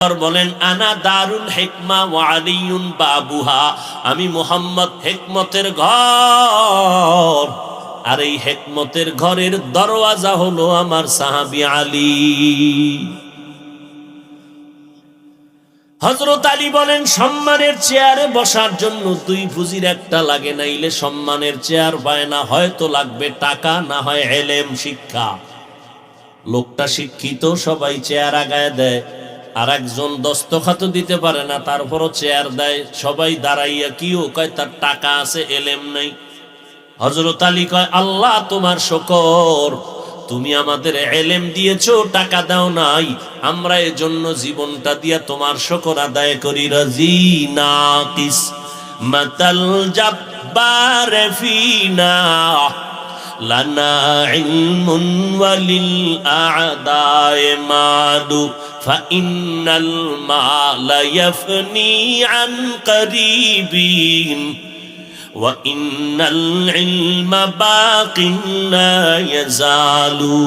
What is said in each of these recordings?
বলেন আনা দারুল হিকমা ওয়া আলিয়ুন বাবুহা, আমি মুহাম্মদ হিকমতের ঘর, আর এই হিকমতের ঘরের দরওয়াজা হলো আমার সাহাবী আলী। হযরত আলী বলেন সম্মানের চেয়ারে বসার জন্য দুই পুঁজির একটা লাগে, নাইলে সম্মানের চেয়ার পায় না। হয়তো লাগবে টাকা, না হয় ইলম, শিক্ষা। লোকটা শিক্ষিত, সবাই চেয়ার আগায় দেয়, আর একজন দস্তখত দিতে পারে না, তারপরও চেয়ার দেয়। সবাই দাঁড়াইয়া কিও কয় তার টাকা আছে, এলেম নাই। হযরত আলী কয় আল্লাহ তোমার শুকর, তুমি আমাদের এলেম দিয়েছো, টাকা দাও নাই, আমরা এজন্য জীবনটা দিয়া তোমার শুকর আদায় করি। রাজি নাকিস মাতাল জাব্বার ফিনা লানা ইলমুন ওয়ালিল আ'দায়ে মালু ফাইন্নাল মালা ইয়াফনি আন করিবিন ওয়া ইন্নাল ইলমা বাকিন লা ইয়াজালু।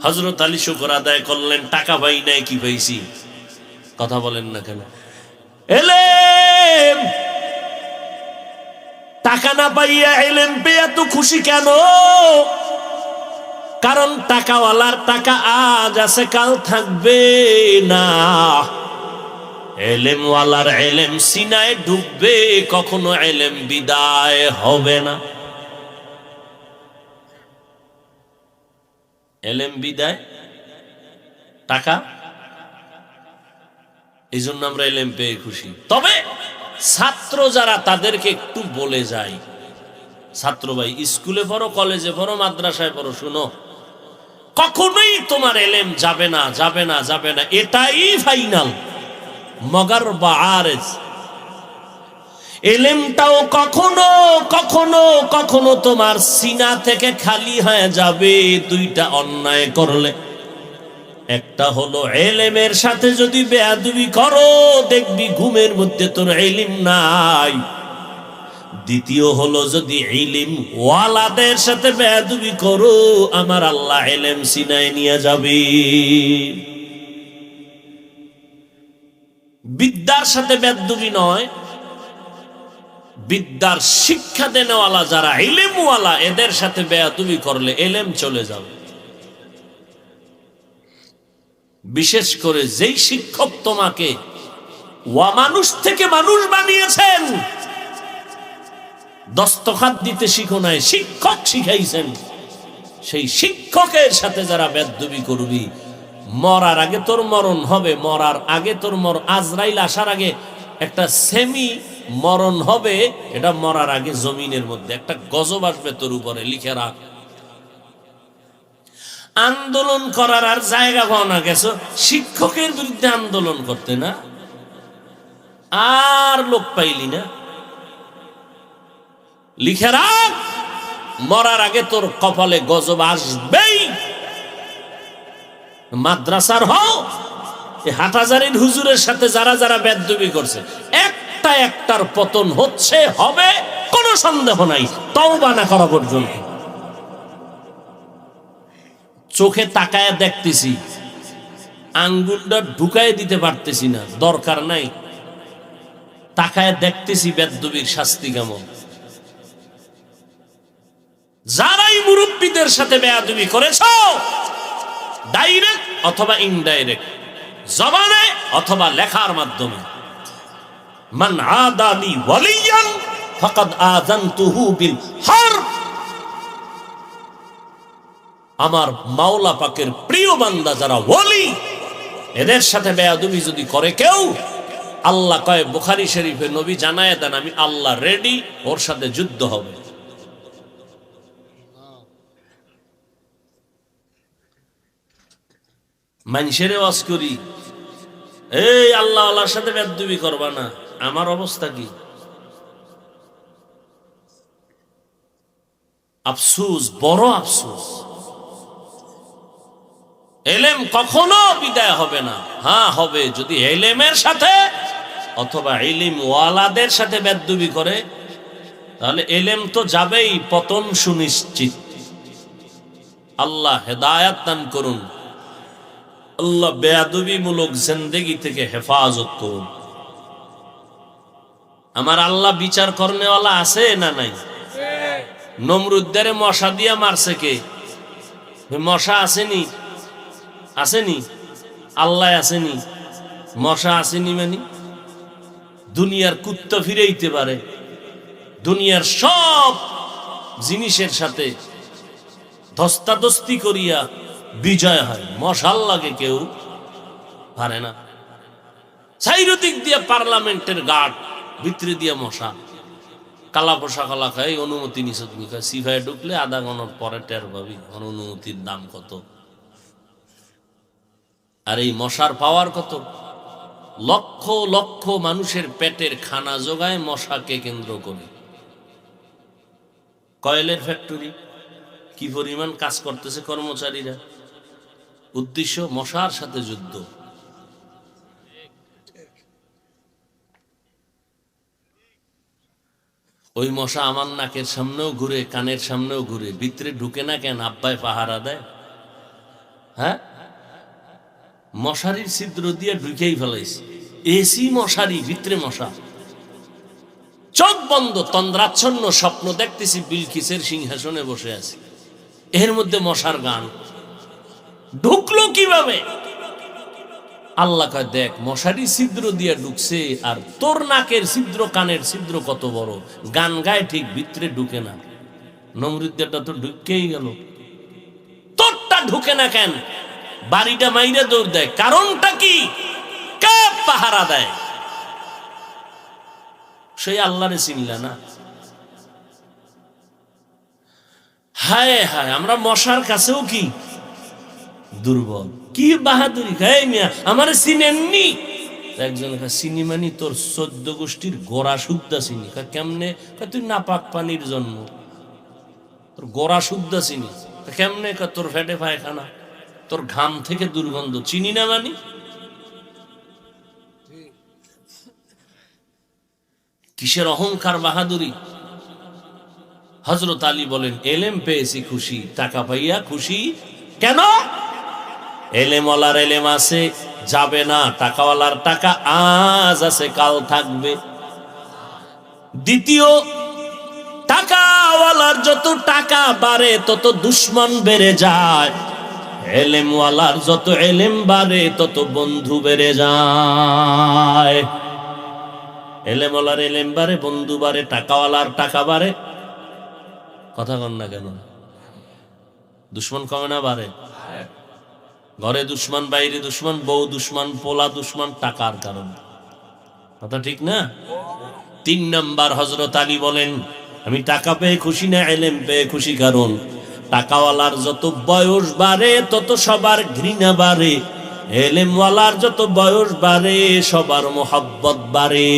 হযরত আলী শুকর আদায় করলেন, টাকা পাই নাই, কি পাইছি? কথা বলেন না কেন? এলেম। টাকা না পাইয়া এলেম পেয়ে এত খুশি কেন? কারণ টাকাওয়ালার টাকা আজ আছে, কাল থাকবে না। এলেমওয়ালার এলেম সিনায় ঢুকবে, কখনো এলেম বিদায় হবে না। এলেম বিদায়, টাকা, এই জন্য আমরা এলেম পেয়ে খুশি। তবে ছাত্র যারা, তাদেরকে একটু বলে যাই, ছাত্র ভাই, স্কুলে পড়ো, কলেজে পড়ো, মাদ্রাসায় পড়ো, শুনো, কখনোই তোমার এলেম যাবে না, যাবে না, যাবে না, এটাই ফাইনাল। মগর বা আরেজ এলেমটাও কখনো কখনো কখনো তোমার সিনা থেকে খালি হয়ে যাবে দুইটা অন্যায় করলে। একটা হলো এলেমের সাথে যদি বেয়াদবি করো, দেখবি ঘুমের মধ্যে তোর ইলম নাই। দ্বিতীয় হলো যদি ইলম ওয়ালাদের সাথে বেয়াদবি করো, আমার আল্লাহ ইলম সিনায় নিয়ে যাবে। বিদ্যার সাথে বেয়াদবি নয়, বিদ্যার শিক্ষা দেনেওয়ালা যারা ইলমওয়ালা, এদের সাথে বেয়াদবি করলে ইলম চলে যাবে। বিশেষ করে যেই শিক্ষক তোমাকে মানুষ থেকে মানুষ বানিয়েছেন, দস্তখত দিতে শিখো নাই, শিক্ষক শিখাইছেন, সেই শিক্ষকের সাথে যারা বেয়াদবি করবি, মরার আগে তোর মরণ হবে। মরার আগে তোর আজরাইল আসার আগে একটা সেমি মরণ হবে। এটা মরার আগে জমিনের মধ্যে একটা গজব আসবে তোর উপরে, লিখে রাখ। আন্দোলন করার আর জায়গা পাও না, গেছো শিক্ষকের বিরুদ্ধে আন্দোলন করতে, না আর লোক পাইলি না, লিখে রাখ, মরার আগে তোর কপালে গজব আসবেই। মাদ্রাসার হও, হাটহাজারীর হুজুরের সাথে যারা যারা বেয়াদবি করছে, একটা একটার পতন হচ্ছে, হবে, কোনো সন্দেহ নাই, তওবা না করা পর্যন্ত। চোখে তাকায় দেখতেছি, আঙ্গুলটা ঢুকায় দিতে পারতেছি না, দরকার নাই, তাকায় দেখতেছি বেয়াদবির শাস্তি কেমন। যারাই মুরব্বীদের সাথে বেয়াদবি করেছ, ডাইরেক্ট অথবা ইনডাইরেক্ট, জবানে অথবা লেখার মাধ্যমে, মান আদালি ওয়ালিয়ান ফাকাদ আযানতুহু বিল হারব, আমার মাওলা পাকের প্রিয় বান্দা যারা ওয়ালি, এদের সাথে বেয়াদবি যদি করে কেউ, আল্লাহ কয় বুখারী শরীফে, নবী জানায় দেন আমি আল্লাহ রেডি, ওর সাথে যুদ্ধ হবে। মানুষের ওয়াজ করি, এই আল্লাহ আল্লাহর সাথে বেয়াদবি করবা না, আমার অবস্থা কি? আফসোস, বড় আফসোস। এলেম কখনো বিদায় হবে না। হ্যাঁ হবে, যদি এলেমের সাথে অথবা ইলম ওয়ালাদের সাথে বেয়াদবি করে, তাহলে এলেম তো যাবেই, পতন সুনিশ্চিত। আল্লাহ হেদায়াত দান করুন। আল্লাহ বেয়াদবিমূলক জিন্দেগি থেকে হেফাজত করুন। আমার আল্লাহ বিচার করনেওয়ালা আছে না নাই? নমরুদ্দের মশা দিয়া মারছে কে? মশা আসেনি? আসেনি? আল্লাহ আসেনি? মশা আসেনি? মানে দুনিয়ার কুত্তা ফিরাইতে পারে, দুনিয়ার সব জিনিসের সাথে ধস্তাধস্তি করিয়া বিজয় হয়, মশাল লাগে কেউ পারে না। চাইরদিক দিয়ে পার্লামেন্টের গার্ড, ভিতরে দিয়ে মশা, কালা পোশাক কালা খাই। অনুমতি নিছ তুমি? সিফায় ঢুকলে আধা ঘন্টার পরে টের পাবি অনুমতির দাম কত। আর এই মশার পাওয়ার কত? লক্ষ লক্ষ মানুষের পেটের খানা যোগায় মশাকে কেন্দ্র করে। কয়েলের ফ্যাক্টরি, কি পরিমাণ কাজ করতেছে কর্মচারীরা, উদ্দেশ্য মশার সাথে যুদ্ধ। ওই মশা আমার নাকের সামনেও ঘুরে, কানের সামনেও ঘুরে, ভিতরে ঢুকে না কেন? আব্বাই পাহারা দেয়। হ্যাঁ, মশারির ছিদ্র দিয়ে ঢুকেই ফেলাইছে। এসি মশারি, ভিতরে মশা। চোখ বন্ধ, তন্দ্রাচ্ছন্ন স্বপ্ন দেখতেছি বিলকিসের সিংহাসনে বসে আছে, এর মধ্যে মশার গান। ঢুকলো কিভাবে? আল্লাহ কয় দেখ, মশারি ছিদ্র দিয়ে ঢুকছে, আর তোর নাকের ছিদ্র, কানের ছিদ্র কত বড়, গান গায় ঠিক, ভিতরে ঢুকে না। নমরুদ্দেরটা তো ঢুকেই গেল, তোরটা ঢুকে না কেন? বাড়িটা মাইরে দৌড় দেয়, কারণটা কি? কে পাহারা দেয়? সেই আল্লাহরে চিনলা না। হায় হায়, আমরা মশার কাছেও কি দুর্বল। কি বাহাদুরি খাই মিয়া, আমারে চিনেননি? একজন চিনি মানি তোর 14 গোষ্ঠীর গোড়া শুদ্ধা চিনি। কেমনে? তুই নাপাক পানির জন্ম, তোর গোড়া শুদ্ধা চিনি। কেমনে? তোর ফেটে পায়খানা, তোর ঘাম থেকে দুর্গন্ধ, চিনি না মানি? কিসের অহংকার, বাহাদুরি? হযরত আলী বলেন, এলেম পেয়েছি খুশি, টাকা পাইয়া খুশি কেন? এলেমওয়ালার এলেম আছে, যাবে না। টাকাওয়ালার টাকা আজ আছে, কাল থাকবে। দ্বিতীয়, টাকাওয়ালার যত টাকা বাড়ে তত দুশ্মন বেড়ে যায়, এলেমওয়ালার যত এলেম বাড়ে তত বন্ধু বেড়ে যায়। এলেমওয়ালার এলেম বাড়ে, বন্ধু বাড়ে, টাকাওয়ালার টাকা বাড়ে। কথা কন না কেন? দুশ্মন কমে না বাড়ে? ঘরে দুশ্মন, বাইরে দুশ্মন, বউ দুশ্মন, পোলা দুশ্মন, টাকার কারণে। কথা ঠিক না? 3 নাম্বার, হযরত আলী বলেন, আমি টাকা পেয়ে খুশি না, এলেম পেয়ে খুশি। কারণ টাকাওয়ালার যত বয়স বাড়ে তত সবার ঘৃণা বাড়ে, এলেমওয়ালার যত বয়স বাড়ে সবার মোহাব্বত বাড়ে।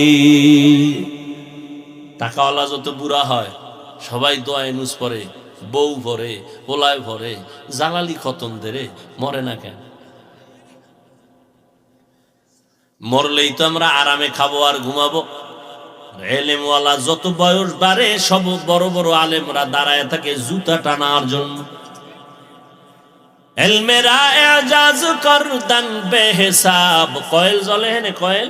টাকাওয়ালা যত বুড়া হয় সবাই দোয়া নুস পড়ে, বউ ভরে, পোলায় ভরে, জালালি খতম দেরে, মরে না কেন? মরলেই তো আমরা আরামে খাবো আর ঘুমাবো। এলেমওয়ালা যত বয়স বাড়ে সব বড় বড় আলেমরা দাঁড়ায় থাকে জুতা টানার জন্য। এলমেরা এজাজ করদান বেহিসাব। কয়েল জ্বলে হেনে, কয়েল।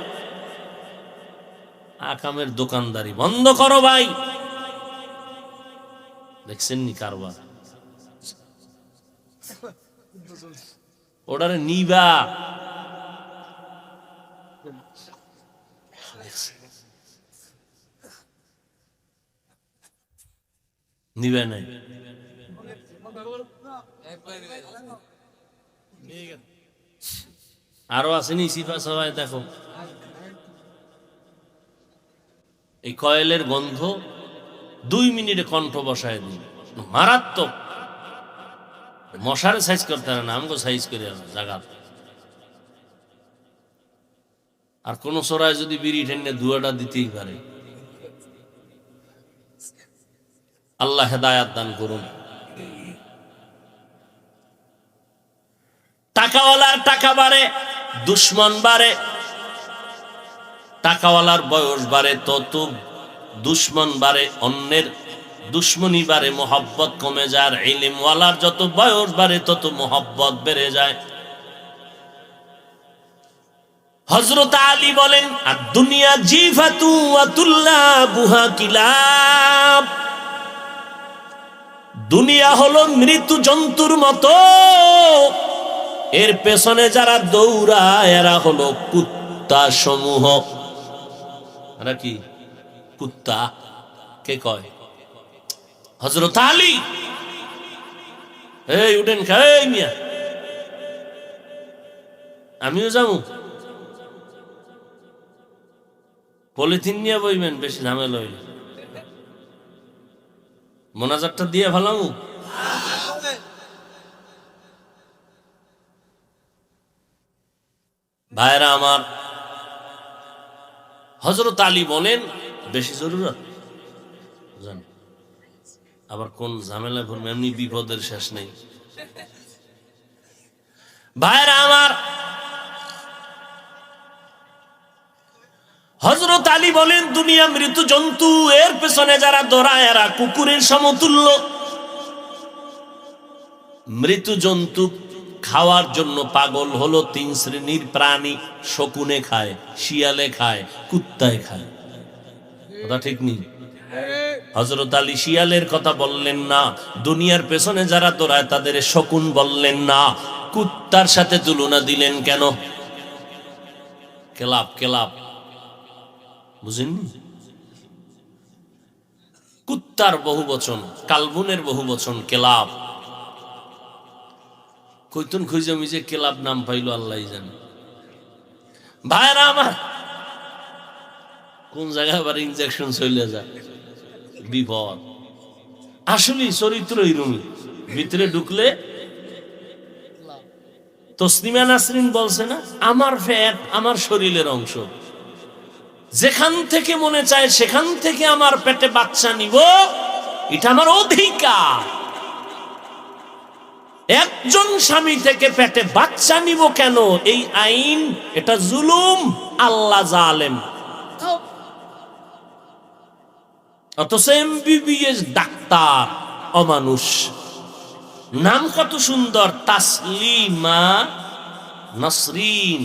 আকামের দোকানদারি বন্ধ করো ভাই। দেখছেন নি কারবার? ওটারে নিবা, নিবে নাই। আরো আসেনি সিফা সবাই দেখো। এই কয়েলের গন্ধ 2 মিনিটে কণ্ঠ বসায় দিন, মারাত্মক। মশারে সাইজ করতে পারে না, আমাকে সাইজ করে জায়গা। আর কোন সরায় যদি বিড়ি টেনে ধুয়াটা দিতেই পারে। আল্লাহ হেদায়াত দান করুন। টাকাওয়ালার টাকা বাড়ে, দুশ্মন বাড়ে। টাকাওয়ালার বয়স বাড়ে তত দুশ্মন বাড়ে, অন্যের দুশ্মনী বাড়ে, মোহাব্বত কমে যায়। আর ইলমওয়ালার যত বয়স বাড়ে তত মোহাব্বত বেড়ে যায়। হযরত আলী বলেন, আর দুনিয়া জিফাতু ওয়া তুল্লাবুহা কিলাব, দুনিয়া হলো মৃত্যু জন্তুর মতো, এর পেছনে যারা দৌড়ায় এরা হলো কুত্তা সমূহ। এরা কি কুত্তা? কে কয়? হযরত আলী। এই উঠেন, খাই মিয়া, আমিও যাবো। পলিথিন নিয়ে বইবেন, বেশি ঝামেলা হইলে মোনাজাতটা দিয়ে ভালামু। ভাইরা আমার, হযরত আলী বলেন বেশি জরুরত জান, আবার কোন ঝামেলা করবে, এমনি বিপদের শেষ নেই। ভাইরা আমার, হযরত আলী বলেন দুনিয়া মৃত জন্তু, এর পেছনে যারা দৌড়ায় এরা কুকুরের সমতুল্য। মৃত জন্তু খাওয়ার জন্য পাগল হলো তিন শ্রেণীর প্রাণী, শকুনে খায়, শিয়ালে খায়, কুত্তায় খায়। কথা ঠিক নেই? হযরত আলী শিয়ালের কথা বললেন না, দুনিয়ার পেছনে যারা দৌড়ায় তাদের শকুন বললেন না, কুত্তার সাথে তুলনা দিলেন কেন? কেলাব, কেলাব, বুঝেননি? কুত্তার বহু বচন, কালবুনের বহু বচন কেলাব। কইতুন খুঁজে মিজে কেলাব নাম পাইল আল্লাহ জানে। ভাইরা আমার, কোন জায়গায় আবার ইনজেকশন চলে যায়, বিপদ। আসলে চরিত্র এরকমই, ভিতরে ঢুকলে। তসলিমা নাসরিন বলছে না, আমার ফ্যাট আমার শরীরের অংশ, যেখান থেকে মনে চায় সেখান থেকে আমার পেটে বাচ্চা নিব, এটা আমার অধিকার। একজন স্বামী থেকে পেটে বাচ্চা নিব কেন? এই আইন, এটা জুলুম, আল্লাহ জালেম। অথচ এমবিবিএস ডাক্তার অমানুষ। নাম কত সুন্দর, তাসলিমা নাসরিন,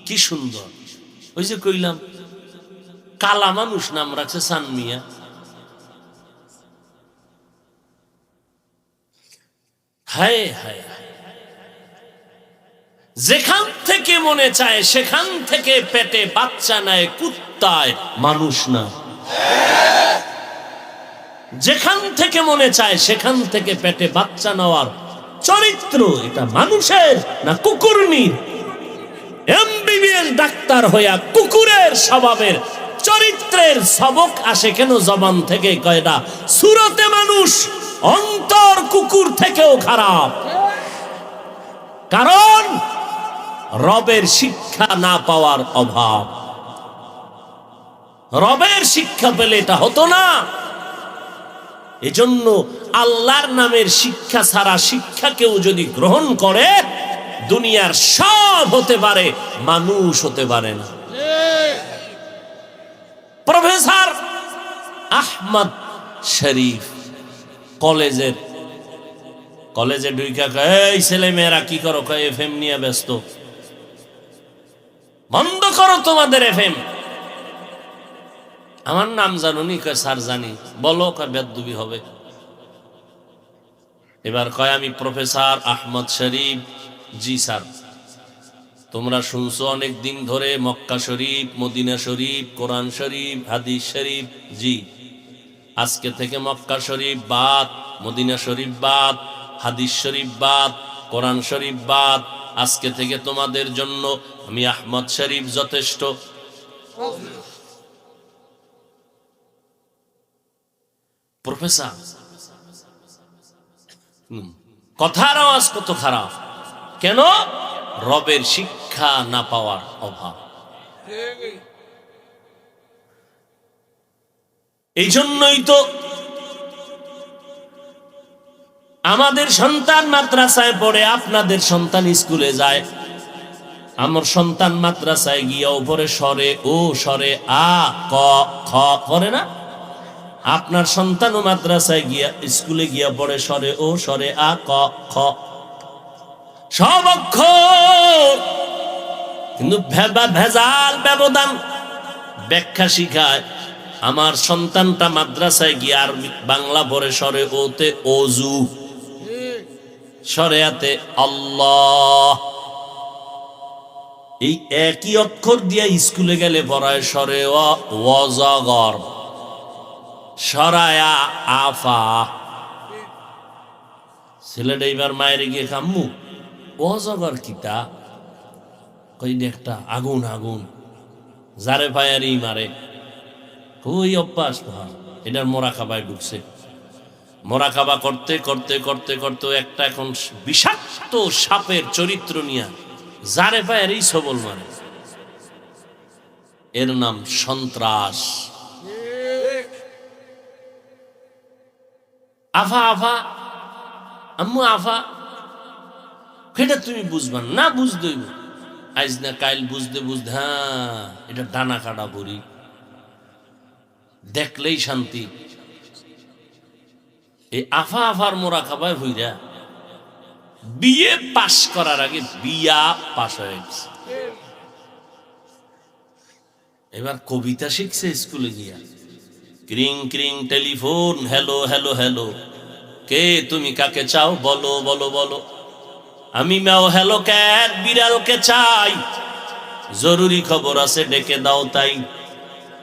কি সুন্দর। ওই যে কইলাম কালা মানুষ নাম রাখছে সানমিয়া। হায় হায়, যেখান থেকে মনে চায় সেখান থেকে পেটে বাচ্চা নেয় কুত্তায়, মানুষ না। যেখান থেকে মনে চায় সেখান থেকে পেটে বাচ্চা নেওয়ার চরিত্র, এটা মানুষের না কুকুরনির? এমবিবিএস ডাক্তার হইয়া কুকুরের স্বভাবের চরিত্রের সবক আসে কেন জবান থেকে? কয়টা সুরতে মানুষ, অন্তর কুকুর থেকেও খারাপ। কারণ রবের শিক্ষা না পাওয়ার অভাব। রবের শিক্ষা পেলে এটা হতো না। এজন্য আল্লাহর নামের শিক্ষা ছাড়া শিক্ষা কেউ যদি গ্রহণ করে, দুনিয়ার সব হতে পারে, মানুষ হতে পারে না। প্রফেসর আহমদ শরীফ কলেজে ঢুইকা কয়, এই ছেলে মেয়েরা কি করো? কয় এফএম নিয়ে ব্যস্ত, বন্ধ করো তোমাদের এফএম। আমার নাম জানুনি? কয় স্যার জানি। বলো। কয় বেদবি হবে। এবার কয় আমি প্রফেসর আহমদ শরীফ। জি স্যার। তোমরা শুনছো অনেক দিন ধরে মক্কা শরীফ, মদিনা শরীফ, কোরআন শরীফ, হাদিস শরীফ। জি। আজকে থেকে মক্কা শরীফ বাদ, মদিনা শরীফ বাদ, হাদিস শরীফ বাদ, কোরআন শরীফ বাদ। আজকে থেকে তোমাদের জন্য আমি আহমদ শরীফ যথেষ্ট। প্রফেসর, কথার আওয়াজ কত খারাপ। কেন? রবের শিক্ষা না পাওয়ার অভাব। এই জন্যই তো আমাদের সন্তান মাদ্রাসায় পড়ে, আপনাদের সন্তান স্কুলে যায়। আমার সন্তান মাদ্রাসায় গিয়া উপরে সরে ও সরে আ ক খ করে না? আপনার সন্তানও মাদ্রাসায় গিয়া, স্কুলে গিয়া পড়ে সরে ও সরে আ ক খ, সব অক্ষর কিন্তু ভেজাল ব্যবধান ব্যাখ্যা শিখায়। আমার সন্তানটা মাদ্রাসায় গিয়ে আর বাংলা পড়ে সরে ওতে অজু, শরিয়াতে আল্লাহ। এই একই অক্ষর দিয়ে স্কুলে গেলে পড়ায় সরে ওয়াজাগর, সরায়া আফা। ছেলেটা এবার মায়ের গিয়ে কাম্মু ওয়াজাগর কিতা, কই একটা আগুন আগুন, যারে পায়ারি মারে। ওই অভ্যাস এটার মোরাকাবায় ঢুকছে। মোরাকাবা করতে করতে করতে করতে একটা এখন বিষাক্ত সাপের চরিত্র নিয়ে যারে পায়ারি সবল মারে। এর নাম সন্ত্রাস। আফা আফা, আম্মু আফা, এটা তুমি বুঝবা না, বুঝতে আইজ না কাইল বুঝতে বুঝতে, হ্যাঁ এটা ডানা কাটা পড়ি, দেখলেই শান্তি। এই আফা আফার মোরাকাবায় হইরা বিয়ে পাশ করার আগে বিয়া পাশ হয়ে গেছে। এবার কবিতা শিখছে স্কুলে গিয়া, ক্রিং ক্রিং টেলিফোন, হ্যালো হ্যালো হ্যালো, কে তুমি কাকে চাও বলো বলো বলো, আমি ম্যাও হ্যালো ক্যাট বিড়ালকে চাই, জরুরি খবর আছে ডেকে দাও তাই।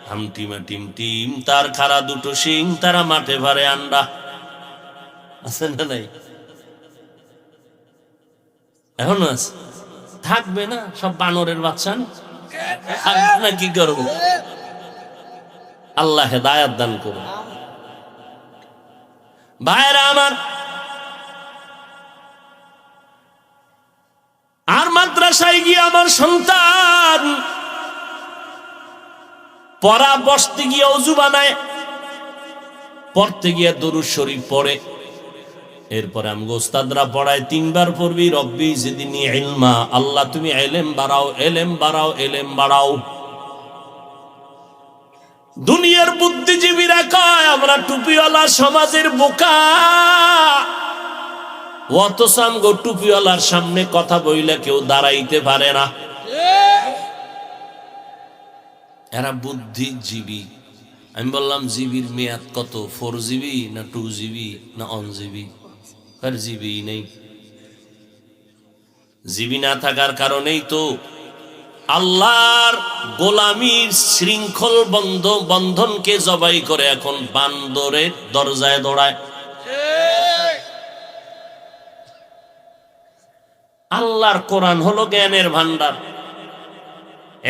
হামটিমা টিম টিম তার খাড়া দুটো শিং, তারা মাঠে ভারে আন্ডা। আছে না নাই? এখনো আছে, থাকবে না, সব বানরের বাচ্চা না, থাকবে না কি করব? আল্লাহ হেদায়াত দান করুন। ভাইরা আমার, আর মাদ্রাসায় গিয়ে আমার সন্তান পড়া বসতে গিয়ে অজু বানায়, পড়তে গিয়ে দরুদ শরীফ পড়ে। এরপরে আমগো ওস্তাদরা পড়ায় 3 বার পড়বি রব্বি জিদনি ইলমা, আল্লাহ তুমি ইলম বাড়াও, ইলম বাড়াও, ইলম বাড়াও। দুনিয়ার বুদ্ধিজীবীরা কয় আমরা টুপিওয়ালা সমাজের বোকা, অথচ আমগো টুপিওয়ালার সামনে কথা বইলে কেউ দাঁড়াইতে পারে না। এরা বুদ্ধিজীবী। আমি বললাম জিবির মেয়াদ কত, 4 জিবি না 2 জিবি না 1 জিবি? আর জিবি নেই। জিবি না থাকার কারণেই তো আল্লাহর গোলামীর শৃঙ্খল বন্ধনকে জবাই করে এখন বান্দরের দরজায় দৌড়ায়। আল্লাহর কোরআন হলো জ্ঞানের ভান্ডার,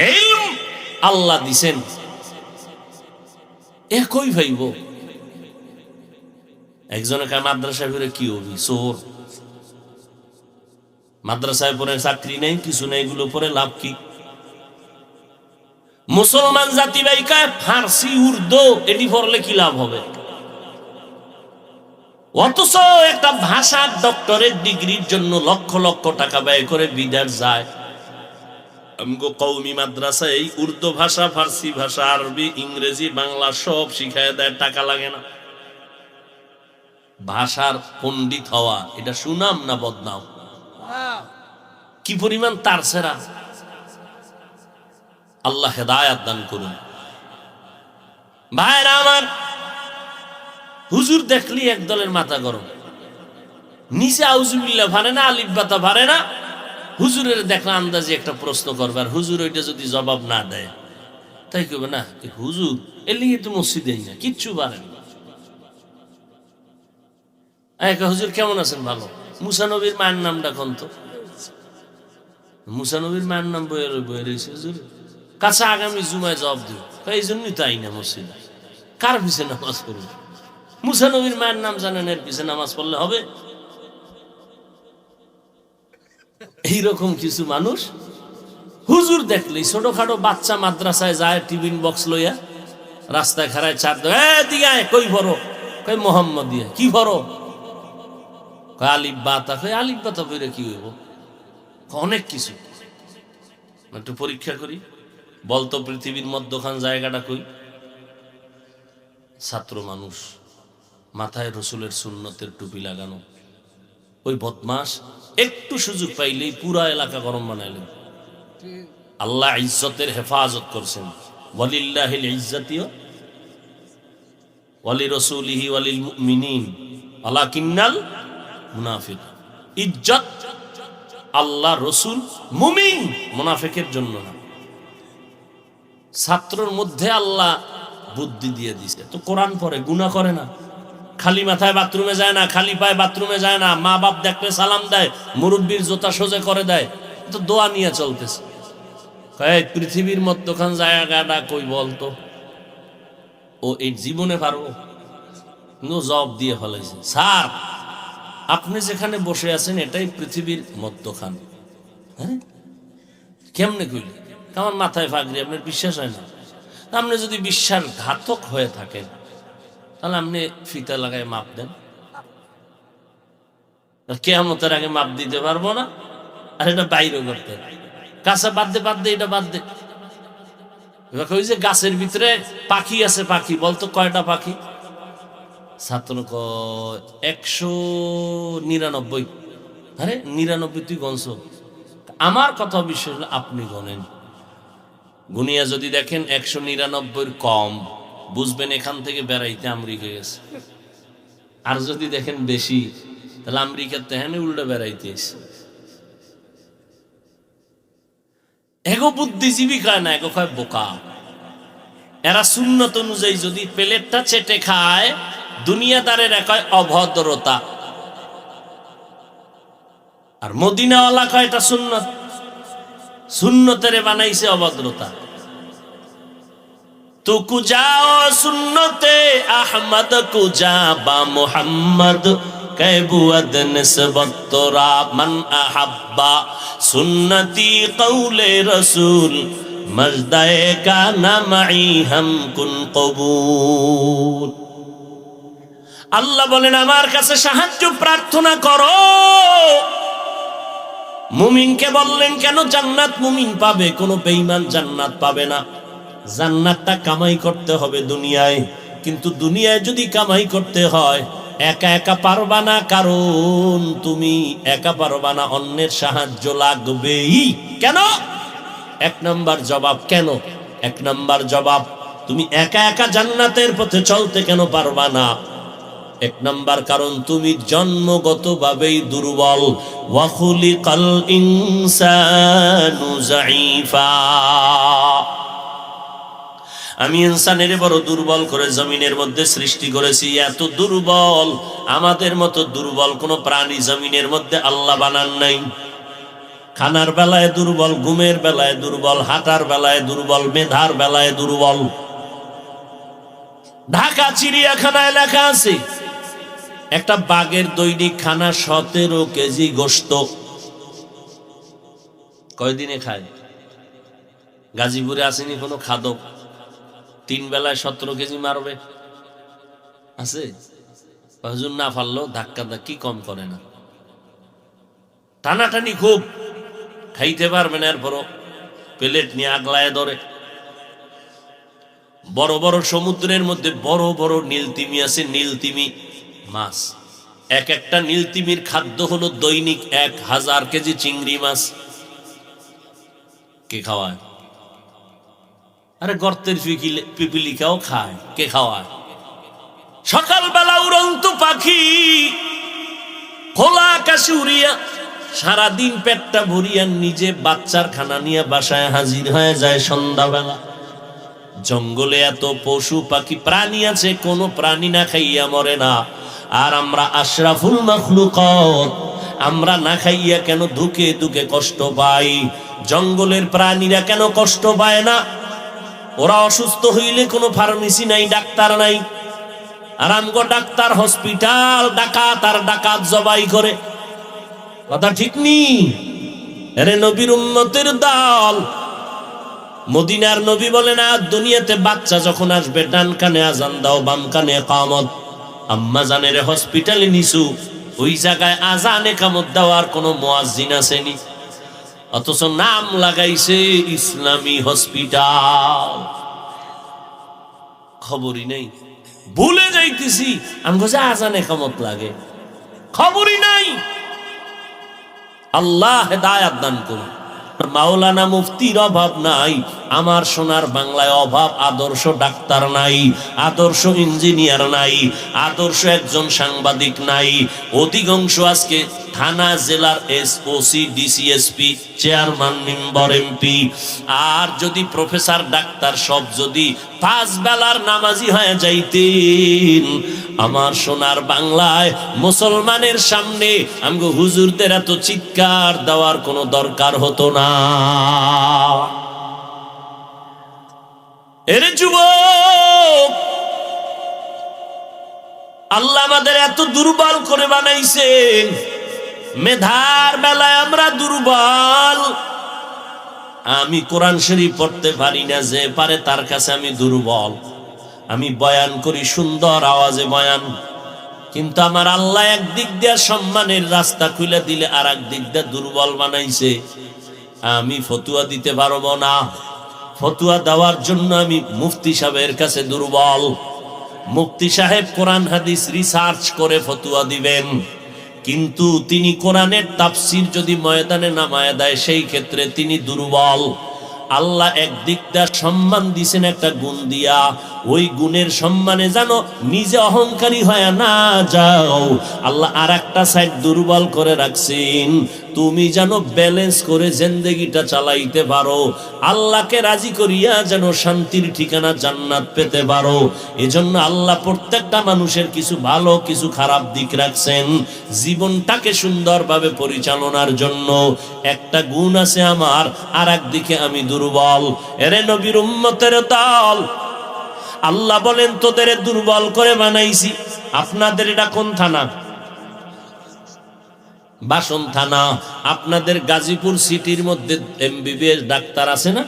ইলম আল্লাহ দিছেন, একই ভাইব। একজনে কায় মাদ্রাসায় পড়ে কি হবি, চোর। মাদ্রাসায় পড়ে চাকরি নেই, কিছু নেই, এগুলো পড়ে লাভ কি? মুসলমান জাতি ভাই কায় ফার্সি উর্দু এটি পড়লে কি লাভ হবে? অথচ একটা ভাষার ডক্টরেট ডিগ্রির জন্য লক্ষ লক্ষ টাকা ব্যয় করে বিদেশ যায়। আমগো কওমি মাদ্রাসায় এই উর্দু ভাষা, ফার্সি ভাষা, আরবি, ইংরেজি, বাংলা সব শিখায় দেয়, টাকা লাগে না। ভাষার পণ্ডিত হওয়া এটা সুনাম না বদনাম? কি পরিমাণ তার সেরা! আল্লাহ হেদায়াত দান করুন। ভাইরা আমার, হুজুর দেখলি এক দলের মাথা গরম, নিচে আউযুবিল্লাহ পারে না, আলিফ বাতা পারে না। হুজুরের দেখলে আন্দাজে একটা প্রশ্ন করবে, আর হুজুর ওইটা যদি জবাব না দেয় তাই কবে না হুজুর এর লিগে তো মসজিদেই না, কিচ্ছু পারে না। হুজুর কেমন আছেন? ভালো। মুসা নবীর মায়ের নামটা কোন? তো মুসা নবীর মায়ের নাম বইয়ে রয়েছে হুজুর কাছে, আগামী জুমায় জবাব দিব। এই জন্যই তাই না মসজিদ, কার পিছে নামাজ পড়বে? মুসা নবীর মায়ের নাম জানেন, এর পিছে নামাজ পড়লে হবে? এইরকম কিছু মানুষ হুজুর দেখলেই, ছোটখাটো বাচ্চা মাদ্রাসায় যায় টিফিন বক্স লইয়া, রাস্তায় খাড়ায় চার দিকে কই ভরো, কই মোহাম্মদ দিয়া কি ভরো, আলিফ বাতা, কই আলিফ বাতা বইরে কি হইব? অনেক কিছু। একটু পরীক্ষা করি, বলতো পৃথিবীর মধ্যখান জায়গাটা কই? ছাত্র মানুষ, মাথায় রসুলের সুন্নতের টুপি লাগানো। ওই বদমাস একটু সুযোগ পাইলেই পুরা এলাকা গরম বানাইলেন। আল্লাহ ইজ্জতের হেফাজত করছেন। ওয়ালিল্লাহিল ইজ্জাতিও ওয়ালি রাসূলিহি ওয়ালিল মুমিনিন ওয়ালাকিন্নাল মুনাফিক। ইজ্জত আল্লাহ, রসুল, মুমিন, মুনাফিকের জন্য না। ছাত্রর মধ্যে আল্লাহ বুদ্ধি দিয়ে দিছে, তো কোরআন পড়ে, গুনাহ করে না, খালি মাথায় বাথরুমে যায় না, খালি পায়ে বাথরুমে যায় না, মা বাপ দেখলে সালাম দেয়, মুরব্বির জোতা সোজা করে দেয়, তো দোয়া নিয়ে চলতেছে। পৃথিবীর মধ্যখান জায়গাটা কই বলতো, ও এই জীবনে পারবো? জবাব দিয়ে ফেলাইছে, স্যার আপনি যেখানে বসে আছেন এটাই পৃথিবীর মধ্যখান। হ্যাঁ, কেমনে কইলে? আমার মাথায় ফাগরি, আপনার বিশ্বাস হয় না? আপনি যদি বিশ্বাসঘাতক হয়ে থাকেন তাহলে আপনি ফিতা লাগায় মাপ দেন। কিয়ামতের আগে মাপ দিতে পারবো না, আর এটা বাইরে করতে, কাঁচা বাদ দে এটা বাদ দে। ওই যে গাছের ভিতরে পাখি আছে, পাখি বলতো কয়টা পাখি? ছাত্র কয় 199। আরে 99 তুই গনছ? আমার কথা বিশ্বাস আপনি গনেন, গুনিয়া যদি দেখেন 199 কম, বুঝবেন এখান থেকে বেড়াইতে আমেরিকা গেছে। আর যদি দেখেন বেশি, তাহলে আমেরিকার তেহানে উল্টো বেড়াইতে এসে। এগো বুদ্ধিজীবী কয় না, এগো কয় বোকা। এরা সুন্নত অনুযায়ী যদি প্লেটটা চেটে খায়, দুনিয়াদারের কয় অভদ্রতা, আর মদিনাওয়ালা কয় এটা সুন্নত। সুন্নতের বানাইছে অভদ্রতা। তু কুজাও সুন্নতে আহমদ কুজা বা মুহাম্মদ कैबुअद निस्बत तोरा मन अहब्बा सुन्नती कौले रसूल मजदाए का नमई हम कुन कबूल। আল্লাহ বলেন আমার কাছে সাহায্য প্রার্থনা করো। মুমিনকে বললেন কেন? জান্নাত মুমিন পাবে, কোনো বেঈমান জান্নাত পাবে না। জান্নাতটা কামাই করতে হবে দুনিয়ায়, কিন্তু দুনিয়ায় যদি কামাই করতে হয় একা একা পারবা না, কারণ তুমি একা পারবা না, অন্যের সাহায্য লাগবেই। কেন? এক নাম্বার জবাব, কেন? এক নাম্বার জবাব, তুমি একা একা জান্নাতের পথে চলতে কেন পারবা না? এক নাম্বার কারণ তুমি জন্মগতভাবেই দুর্বল। ওয়া খুলিকাল ইনসানু যায়ীফা, আমি ইনসানের বড় দুর্বল করে জমিনের মধ্যে সৃষ্টি করেছি। এত দুর্বল, আমাদের মতো দুর্বল কোন প্রাণী জমিনের মধ্যে আল্লাহ বানান নাই। খানার বেলায় দুর্বল, ঘুমের বেলায় দুর্বল, হাঁটার বেলায় দুর্বল, মেধার বেলায় দুর্বল। ঢাকা চিড়িয়াখানায় লেখা আছে একটা বাঘের দৈনিক খানা 17 কেজি গোশত। কয়দিনে খায়? গাজীপুরে আসেনি কোনো খাদক 3 বেলায় 17 কেজি মারবে? আছে? হুজুর না পারলেও ধাক্কা ধাক্কি কম করে না, টানাটানি খুব, খাইতে পারবে না, এরপরও প্লেট নিয়ে আগলায় ধরে। বড় বড় সমুদ্রের মধ্যে বড় বড় নীলতিমি আছে, নীলতিমি মাছ। এক একটা নীলতিমির খাদ্য হলো দৈনিক 1000 কেজি চিংড়ি মাছ। কে খাওয়ায়? আরে গর্তের পিপিলিকাও খায়। কে খাওয়ায়? সকালবেলা উড়ন্ত পাখি খোলা আকাশে উড়িয়া সারাদিন পেটটা ভরিয়া নিজে বাচ্চার খানা নিয়ে বাসায় হাজির হয়ে যায় সন্ধ্যাবেলা। জঙ্গলে এত পশু পাখি প্রাণী আছে, কোন প্রাণী না খাইয়া মরে না। আর আমরা আশরাফুল মাখলুকাত, আমরা না খাইয়া কেন ধুকে ধুকে কষ্ট পাই? জঙ্গলের প্রাণীরা কেন কষ্ট পায় না? ওরা অসুস্থ হইলে কোনো ফার্মেসি নাই, ডাক্তার নাই। আর আমগো ডাক্তার, হসপিটাল, ডাকাত আর ডাকাত জবাই করে। কথা ঠিক নি? আরে নবীর উম্মতের দল, মদিনার নবী বলেন আর দুনিয়াতে বাচ্চা যখন আসবে ডান কানে আজান দাও, বাম কানে ইকামত। আম্মা জানের হসপিটালে নিছু, ওই জায়গায় আজান ইকামত দেওয়ার কোনো মুয়াজ্জিন আসেনি, অথচ নাম লাগাইছে ইসলামী হসপিটাল। খবরই নেই, ভুলে যাইতেছি আমগো যে আজান ইকামত লাগে, খবরই নাই। আল্লাহ হেদায়েত দান করুন। মাওলানা মুফতির অভাব নাই, আমার সোনার বাংলায় অভাব আদর্শ ডাক্তার নাই, আদর্শ ইঞ্জিনিয়ার নাই, আদর্শ একজন সাংবাদিক নাই। অধিকাংশ আজকে থানা জেলার এসওসি ডিসিএসপি চেয়ারম্যান মেম্বার এমপি আর যদি প্রফেসর ডাক্তার সব যদি 5 বেলার নামাজি হয়ে যাইতেন, আমার সোনার বাংলায় মুসলমানের সামনে আমগো হুজুরদের এত চিৎকার দেওয়ার কোনো দরকার হতো না। এর যুবক, আল্লাহ আমাদের এত দুর্বল করে বানাইছেন, মেধার বেলায় আমরা দুর্বল। আমি কোরআন শরীফ পড়তে পারি না, যে পারে তার কাছে আমি দুর্বল। আমি বয়ান করি সুন্দর আওয়াজে বয়ান, কিন্তু আমার আল্লাহ একদিক দিয়ে সম্মানের রাস্তা খুলে দিলে আর এক দিক দিয়ে দুর্বল বানাইছে। আমি ফতুয়া দিতে পারবো না, ফতুয়া দেওয়ার জন্য আমি মুফতি সাহেবের কাছে দুর্বল। মুফতি সাহেব কোরআন হাদিস রিসার্চ করে ফতুয়া দিবেন, কিন্তু তিনি কোরআনের তাফসীর যদি ময়দানে নামায় দেয় সেই ক্ষেত্রে তিনি দুর্বল। আল্লাহ একদিক দিয়ে সম্মান দিছেন একটা গুণ দিয়া, ওই গুণের সম্মানে জানো নিজে অহংকারী হয়ে না যাও। আল্লাহ আর একটা সাইড দুর্বল করে রাখছেন, তুমি যেন ব্যালেন্স করে জিন্দেগিটা চালাইতে পারো, আল্লাহকে রাজি করিয়া যেন শান্তির ঠিকানা জান্নাত পেতে পারো। এজন্য আল্লাহ প্রত্যেকটা মানুষের কিছু ভালো কিছু খারাপ দিক রাখছেন জীবনটাকে সুন্দরভাবে পরিচালনার জন্য। একটা গুণ আছে আমার, আর একদিকে আমি দুর্বল। এরে নবীর উম্মতের দল, আল্লাহ বলেন তোদের দুর্বল করে বানাইছি। আপনাদের এটা কোন থানা? বাসন থানা। আপনাদের গাজীপুর সিটির মধ্যে এমবিবিএস ডাক্তার আছে না?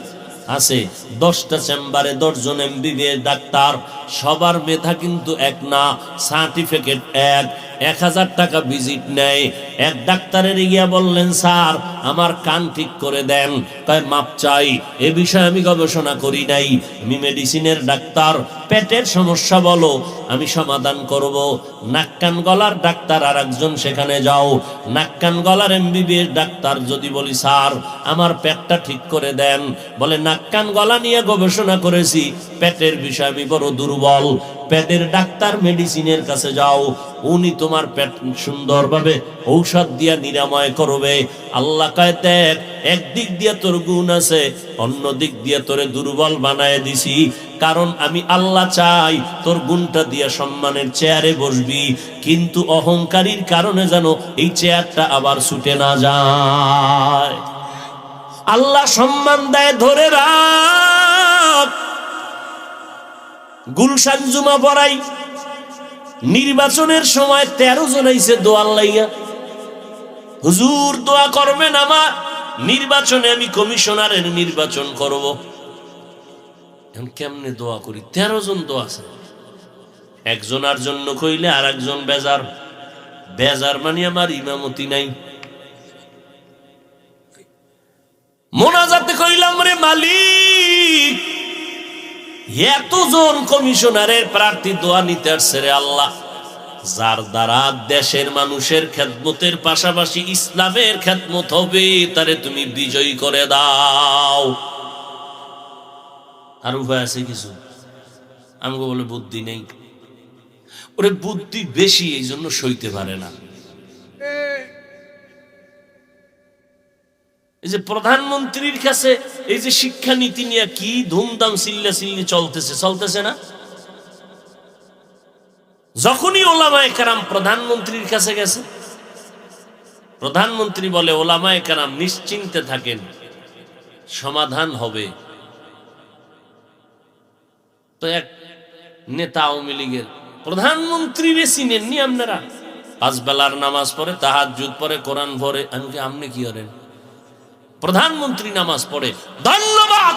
আছে। 10টা চেম্বারে 10 জন এমবিবিএস ডাক্তার, সবার মেধা কিন্তু এক না, সার্টিফিকেট এক। 1000 টাকা ভিজিট নেয়। এক ডাক্তারের গিয়া বললেন, স্যার আমার কান ঠিক করে দেন। তাই মাপ চাই, এ বিষয়ে আমি গবেষণা করি নাই, আমি মেডিসিনের ডাক্তার, পেটের সমস্যা বলো আমি সমাধান করব। নাক কান গলার ডাক্তার আর একজন সেখানে যাও। নাক কান গলার এমবিবিএস ডাক্তার যদি বলি, স্যার আমার পেটটা ঠিক করে দেন, বলে নাক কান গলা নিয়ে গবেষণা করেছি, পেটের বিষয়ে আমি বড় দুর্বল। পেটের ডাক্তার মেডিসিনের কাছে যাও, উনি তোমার পেট সুন্দরভাবে ঔষধ দিয়া নিরাময় করবে। আল্লাহ কয়, দেখ একদিক দিয়ে তোর গুণ আছে, অন্য দিক দিয়ে তোরে দুর্বল বানায় দিছি, কারণ আমি আল্লাহ চাই তোর গুণটা দিয়ে সম্মানের চেয়ারে বসবি, কিন্তু অহংকারীর কারণে যেন এই চেয়ারটা আবার ছুটে না যায়। আল্লাহ সম্মান দেয়, ধরে রাখ। গুলশান জুমা পড়াই, নির্বাচনের সময় 13 জন আইছে দোয়ার লাইয়া, হুজুর দোয়া করবেন আমার নির্বাচনে, আমি কমিশনারের নির্বাচন করব। এখন কেমনে দোয়া করি? 13 জন দোয়া আছে, একজনের জন্য কইলে আর একজন বেজার। বেজার মানে আমার ইমামতি নাই। মোনাজাতে কইলাম, রে মালিক এতজন কমিশনারের প্রার্থী দোয়া নিতে আসছে রে আল্লাহ, যার দ্বারা দেশের মানুষের খেদমতের পাশাপাশি ইসলামের খেদমত হবে, তারে তুমি বিজয়ী করে দাও। আর উপায় আছে কিছু? আমাকে বলে বুদ্ধি নেই। ওরে বুদ্ধি বেশি, এই জন্য সইতে পারে না। এই যে প্রধানমন্ত্রীর কাছে এই যে শিক্ষানীতি নিয়ে কি ধুমধাম চিল্লাচিল্লি চলতেছে না? যখনই ওলামায়ে কেরাম প্রধানমন্ত্রীর কাছে গেছে, প্রধানমন্ত্রী বলে, ওলামায়ে কেরাম নিশ্চিন্তে থাকেন, সমাধান হবে। তো এক নেতা আওয়ামী লীগের প্রধানমন্ত্রীরে চিনেননি আপনারা? 5 বেলার নামাজ পড়ে, তাহাজ্জুদ পড়ে, কোরআন পড়ে। আপনি কি করেন? প্রধানমন্ত্রী নামাজ পড়ে, ধন্যবাদ,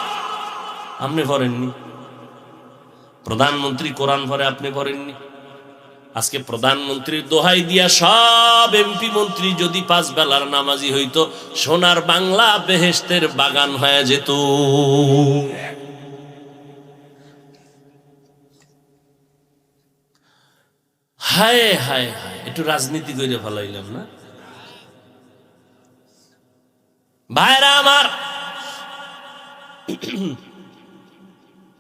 আপনি পড়েননি। প্রধানমন্ত্রী কোরআন পড়ে, আপনি পড়েননি। আজকে প্রধানমন্ত্রীর দোহাই দিয়া সব এমপি মন্ত্রী যদি 5 বেলার নামাজি হইতো, সোনার বাংলা বেহেশতের বাগান হয়ে যেত। হায় হায় হায়, একটু রাজনীতি করে ফেলাইলাম না? ভাইরা আমার,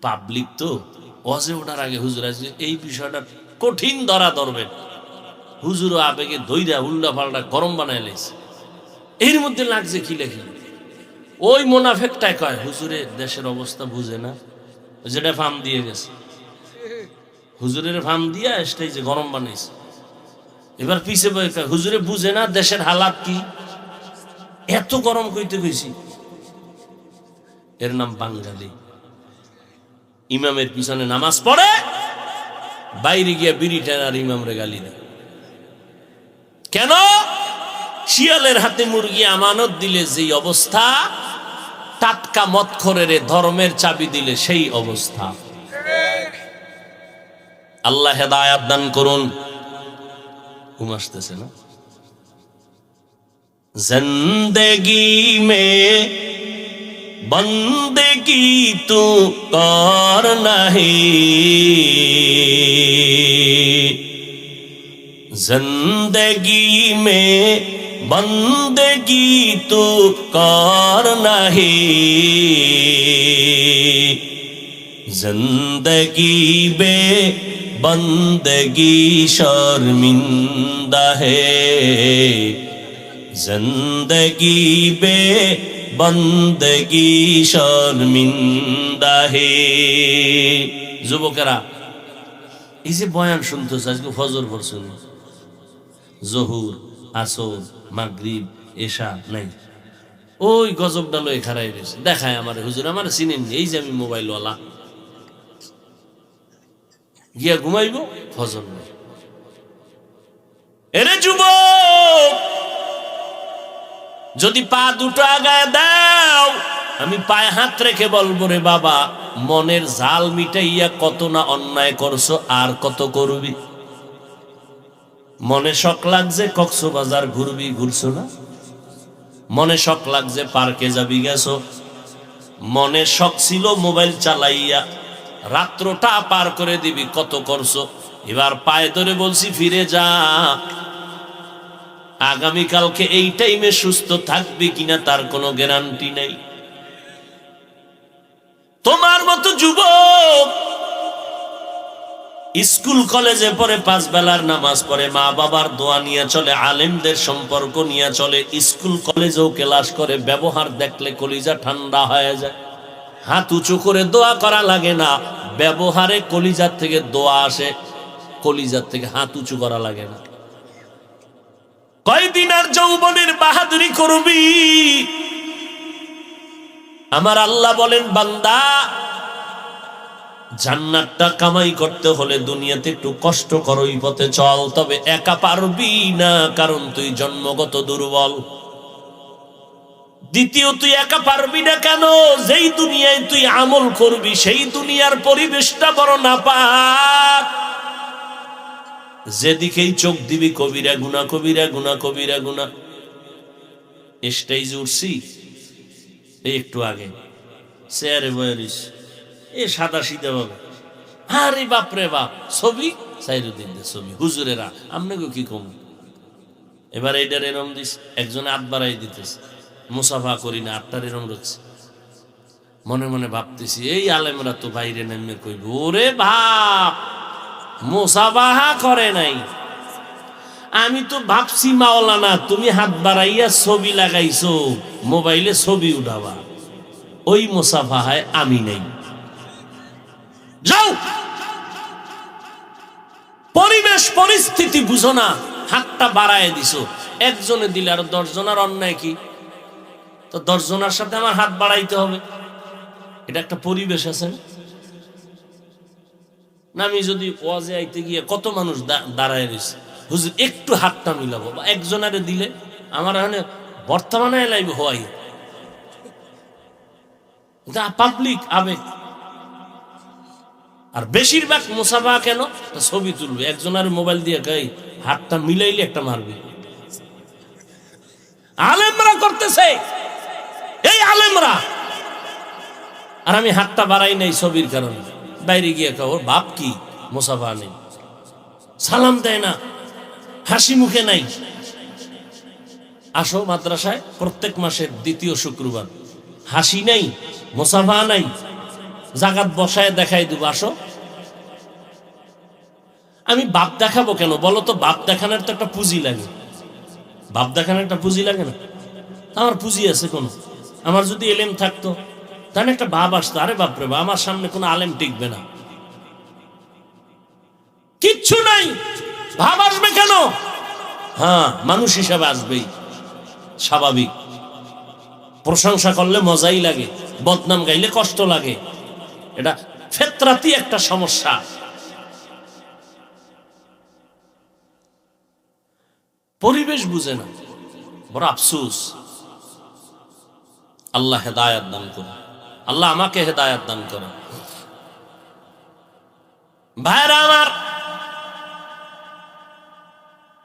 পাবলিক তো ওয়াজে ওঠার আগে হুজুর আজকে এই বিষয়টা কঠিন ধরা ধরবেন, হুজুর আবেগে ধৈরা উল্টা পাল্টা গরম বানায় লেছে। এর মধ্যে লাগছে কি লেখি, ওই মোনাফেকটাই কয় হুজুরে দেশের অবস্থা বুঝে না, যেটা ফার্ম দিয়ে গেছে, হুজুরের ফার্ম দিয়া স্টেজে গরম বানাইছে। এবার পিছে হুজুরে বুঝে না দেশের হালাত কি, এত গরম কইতে কইছি। এর নাম বাঙালি। ইমামের পিছনে নামাজ পড়ে, বাইরে গিয়া বিড়ি টানার ইমামরে গালি দেয়। কেন? শিয়ালের হাতে মুরগি আমানত দিলে যেই অবস্থা, টাটকা মদখোরের ধর্মের চাবি দিলে সেই অবস্থা। আল্লাহ হেদায়াত দান করুন। ঘুম আসতেছে না? জিন্দেগি মে বন্দেগি তু কর নাহি, जिंदगी में बंदगी तो कर नहीं, जिंदगी बे बंदगी शर्मिंदा है, जिंदगी बे बंदगी शर्मिंदा है। যুবকেরা এই যে বয়ান শুনতেছে, আজকে ফজর পড়ছেন, জহুর, আসর, মাগরিব, এশা নাই, ওই গজব ডালো খারাই রয়েছে, দেখায় আমার হুজুর আমার চিনেন, এই যে আমি মোবাইলওয়ালা, গিয়া ঘুমাইব, ফজর নাই। এরে যুবক, যদি পা দুটো আগায় দাও, আমি পায়ে হাত রেখে বলবো রে বাবা, মনের জাল মিটাইয়া কত না অন্যায় করছো, আর কত করবি। মনে শখ লাগছে কক্সবাজার ঘুরবি, ঘুরছো না? মনে শখ লাগছে পার্কে যাবি, গেছো? মনে শখ ছিল মোবাইল চালাইয়া রাত্রটা পার করে দিবি, কত করছো। এবার পায়ে ধরে বলছি ফিরে যা, আগামীকালকে এই টাইমে সুস্থ থাকবি কিনা তার কোনো গ্যারান্টি নেই। তোমার মতো যুবক স্কুল কলেজে পড়ে, 5 বেলার নামাজ পড়ে, মা বাবার দোয়া নিয়ে চলে, আলেমদের সম্পর্ক নিয়ে চলে, স্কুল কলেজেও ক্লাস করে, ব্যবহার দেখলে কলিজা ঠান্ডা হয়ে যায়। হাত উঁচু করে দোয়া করা লাগে না, ব্যবহারে কলিজার থেকে দোয়া আসে, কলিজার থেকে হাত উঁচু করা লাগে না। কয়দিন আর যৌবনের বাহাদুরি করবি? আমার আল্লাহ বলেন, বান্দা জান্নাতটা কামাই করতে হলে দুনিয়াতে একটু কষ্ট করো, এই পথে চল, তবে একা পারবি না, কারণ তুই জন্মগত দুর্বল। দ্বিতীয়, তুই একা পারবি না কেন? যেই দুনিয়ায় তুই আমল করবি সেই দুনিয়ার পরিবেশটা বড় নাপাক, যেদিকেই চোখ দিবি কবিরা গুনাহ, কবিরা গুনাহ, কবিরা গুনাহ। স্টেজে উঠছি এই একটু আগে, চেয়ারে বয়ারিস, এ সাদা সিধা ভাবে, আরে বাপরে বাপ, ছবি সাইরুদ্দিন ছবি, হুজুরেরা আপনাকে কি কম। এবার এইটার এরম দিস, একজনে হাত বাড়াই দিতেছে, মুসাফা করি না, আটটার এরম রয়েছে। মনে মনে ভাবতেছি, এই আলেমরা তো বাইরে নেমে কইব, ওরে বাপ, মুসাফাহা করে নাই। আমি তো ভাবছি মাওলানা তুমি হাত বাড়াইয়া ছবি লাগাইছো, মোবাইলে ছবি উঠাবা, ওই মুসাফাহায় আমি নেই। যাও, পরিবেশ পরিস্থিতি বুঝো না, হাতটা বাড়ায় দিছো, একজনে দিলে আর 10 জনের অন্যায় কি? তো 10 জনের সাথে আমার হাত বাড়াইতে হবে, এটা একটা পরিবেশ আছে না? আমি যদি ওয়াজে আইতে গিয়ে কত মানুষ দাঁড়ায় রয়েছে, হুজুর একটু হাতটা মিলাবো, বা একজনের দিলে আমার এখানে বর্তমানে লাইব হওয়াই, পাবলিক আবেগ। আর বেশিরভাগ মুসাফা কেন? ছবি তুলবে, একজনের মোবাইল দিয়ে গাই হাতটা মিলাইলে একটা মারবে। আলেমরা করতেছে, এই আলেমরা, আর আমি হাতটা বাড়াই নাই ছবির কারণে। বাইরে গিয়ে কাও বাপ কি মুসাফা নেই, সালাম দেয় না, হাসি মুখে নাই। আসো মাদ্রাসায় প্রত্যেক মাসের 2য় শুক্রবার, হাসি নাই, মুসাফা নাই, জাগাত বসায় দেখাই দিব, আসো। আমি বাপ দেখাবো কেন বলো তো? বাপ দেখানোর তো একটা পুঁজি লাগে, বাপ দেখানোর একটা পুঁজি লাগে না? আমার পুঁজি আছে কোন? আমার যদি এলেম থাকতো তাহলে একটা বাপ আসতো, আরে বাপরে বাপ, আমার সামনে কোনো আলেম টিকবে না। কিচ্ছু নাই, ভাব আসবে কেন? হ্যাঁ, মানুষ হিসাবে আসবেই, স্বাভাবিক। প্রশংসা করলে মজাই লাগে, বদনাম গাইলে কষ্ট লাগে, এটা ফেতরাতি একটা সমস্যা। পরিবেশ বুঝে না, বড় আফসোস। আল্লাহ হেদায়াত দান করুন, আল্লাহ আমাকে হেদায়াত দান করুন। ভাইরা আমার,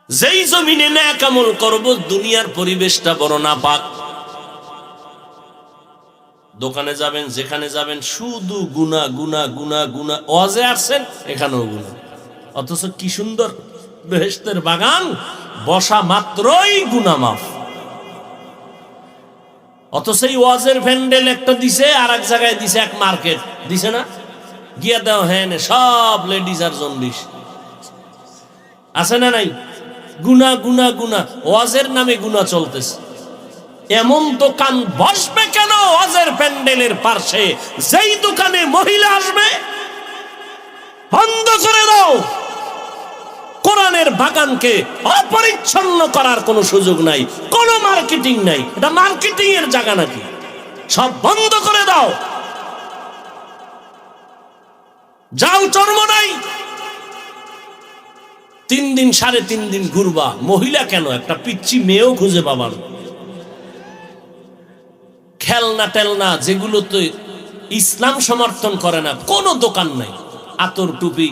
যেই জমিনে নেক আমল করব, দুনিয়ার পরিবেশটা বড় নাপাক। দোকানে যাবেন, যেখানে যাবেন, শুধু গুনাহ গুনাহ গুনাহ গুনাহ। ওয়াজে আসছেন, এখানেও গুনাহ, অথচ কি সুন্দর বেহেশতের বাগান, বসা মাত্রই গুনাহ মাফ। অথচ এই ওয়াজের প্যান্ডেল একটা দিছে, আর এক জায়গায় দিছে এক মার্কেট, দিছে না? গিয়া দাও, হ্যাঁ, সব লেডিস আর জন্ডিস আছে না নাই? গুনাহ গুনাহ গুনাহ, ওয়াজের নামে গুনাহ চলতেছে। এমন দোকান বসবে কেন ওয়াজের প্যান্ডেলের পাশে? যেই দোকানে মহিলা আসবে বন্ধ করে দাও। কোরআনের বাগানকে অপরিচ্ছন্ন করার কোনো সুযোগ নাই, কোনো মার্কেটিং নাই। এটা মার্কেটিং এর জায়গা নাকি? সব বন্ধ করে দাও। যাও, চর্ম নাই, 3 দিন 3.5 দিন ঘুরবা। মহিলা কেন, একটা পিচ্চি মেয়েও খুঁজে পাবা না। খেলনা টেলনা যেগুলো তো ইসলাম সমর্থন করে না, কোনো দোকান নাই। আতর টুপি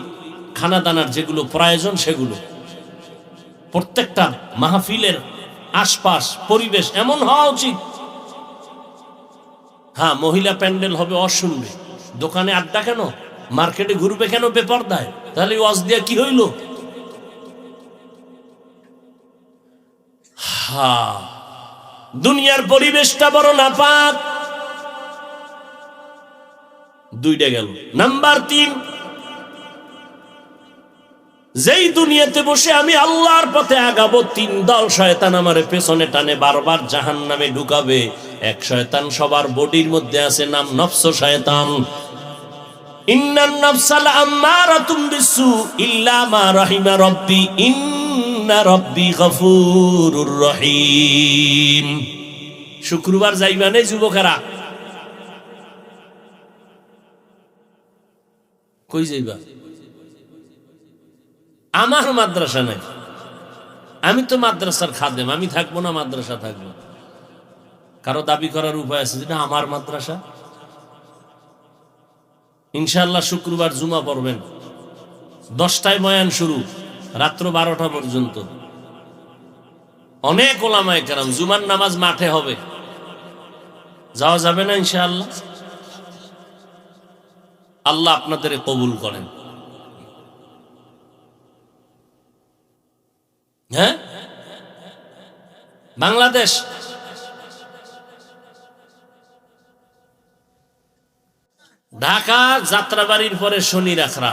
খানা দানার যেগুলো প্রয়োজন, সেগুলো। প্রত্যেকটা মাহফিলের আশপাশ পরিবেশ এমন হওয়া উচিত। হ্যাঁ, মহিলা প্যান্ডেল হবে, অশুনবে। দোকানে আড্ডা কেন, মার্কেটে ঘুরবে কেন বেপরদায়? তাহলে ওয়াজ দিয়া কি হইল? হ্যাঁ, দুনিয়ার পরিবেশটা বড় নাপাক। 2টা গেল। নাম্বার 3, যেই দুনিয়াতে বসে আমি আল্লাহর পথে আগাবো, 3 দল শয়তান আমারে পেছনে টানে, বারবার জাহান্নামে ঢুকাবে। এক শয়তান সবার বডির মধ্যে আছে, নাম নফস শয়তান। ইন্নান নাফসাল আম্মারাতুম বিসু ইল্লা মা রাহিমা রাব্বি ইন্না রাব্বি গফুরুর রহিম। শুক্রবার যাইবা না যুবকেরা? কই যাইবা? আমার মাদ্রাসা নাই, আমি তো মাদ্রাসার খাদেম, আমি থাকবো না, মাদ্রাসা থাকবো। কারো দাবি করার উপায় আছে যেটা আমার মাদ্রাসা? ইনশাআল্লাহ শুক্রবার জুমা পড়বেন, 10টায় বয়ান শুরু, রাত্র 12টা পর্যন্ত। অনেক ওলামায়ে কেরাম, জুমার নামাজ মাঠে হবে, যাওয়া যাবে না ইনশাআল্লাহ? আল্লাহ আপনাদের কবুল করেন। হ্যাঁ, বাংলাদেশ ঢাকা যাত্রাবাড়ির পরে শনির আখড়া,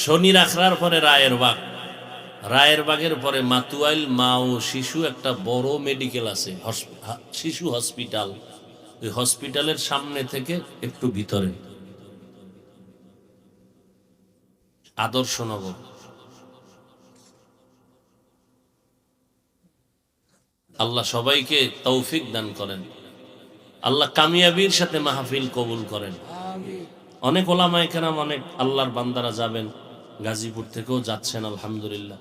শনির আখড়ার পরে রায়েরবাগ, রায়ের বাগের পরে মাতুয়াইল মা ও শিশু একটা বড় মেডিকেল আছে, শিশু হসপিটাল। ওই হসপিটালের সামনে থেকে একটু ভিতরে আদর্শনগর। আল্লাহ সবাইকে তৌফিক দান করেন, আল্লাহ কামিয়াবির সাথে মাহফিল কবুল করেন। অনেক ওলামায়ে কেরাম, অনেক আল্লাহর বান্দারা যাবেন, গাজীপুর থেকেও যাচ্ছেন আলহামদুলিল্লাহ।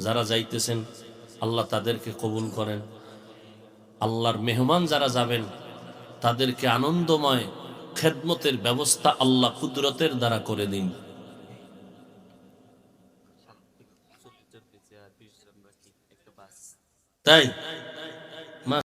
যারা যাইতেছেন আল্লাহ তাদেরকে কবুল করেন। আল্লাহর মেহমান যারা যাবেন তাদেরকে আনন্দময় খেদমতের ব্যবস্থা আল্লাহ কুদরতের দ্বারা করে দিন। তাই